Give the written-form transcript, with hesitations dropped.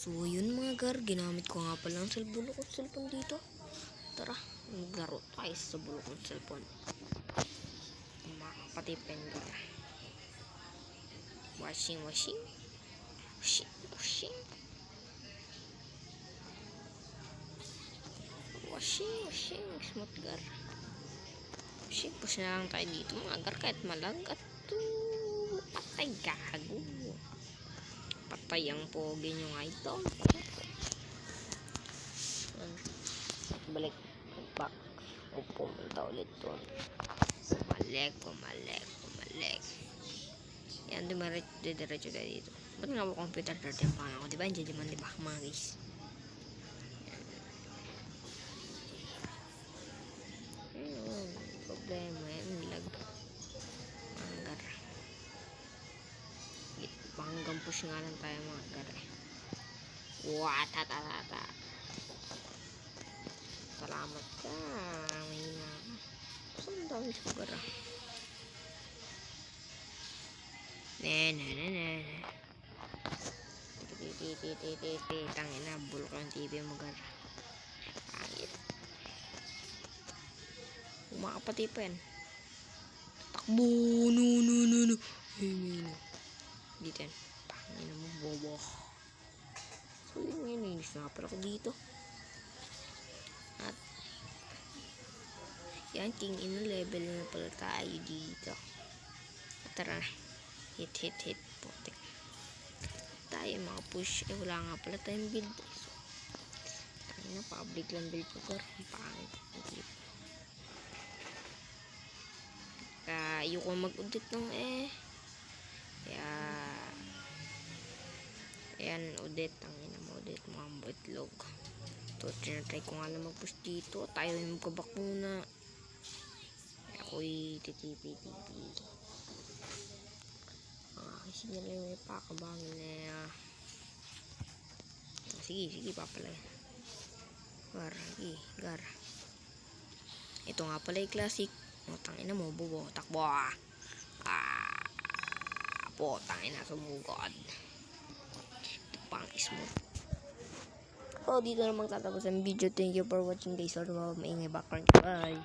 So yun mga gar, ginamit ko nga pala ang cellphone dito. Tara, maglaro tayo sa bulok ng cellphone. Pati pen gar. Washing. Smooth gar. Push na lang tayo dito mga gar, kahit malag at patay gago. Patay ang pogi nyo nga ito. Balik. Back. Pumunta ulit doon. Pumalik. Yan, diretso tayo dito. Ba't nga ako computer dati ang pangalan ko? Diba? Diyan naman, diba? Mga guys. Ayun. Problema yan. Lag. Manggar. Panggang push nga lang tayo mga gar. Watatata. Salamat ka. May na. Saan dami sugar ah? Tangin na, bulok ang TV mo gar. Pangit. Umakapati pa yan. Takbo. No. Dito yan. Tangin na mo, bobo. So yun ngayon, inisnapper ako dito. At yan, king in level na pala tayo dito. Tara na. Hit. Putik. Tayo mga push. Wala nga pala tayong build. So, tayo na, public lang build ko. Pangit. Ayoko mag-audit ng Kaya ayan, audit. Ang ina mo, audit. Mga itlog. So, try ko nga lang mag-push dito. Tayo yung magkabak muna. Ako'y titipi. Kasi nila yung ipakabangin na sige papalay gar. Ito nga pala yung classic. Tangina mo, bubo, takbo. Tangina, sumugod. Ito pang smooth. Dito na magtatapos ang video. Thank you for watching guys. Sorry mga maingay background. Bye.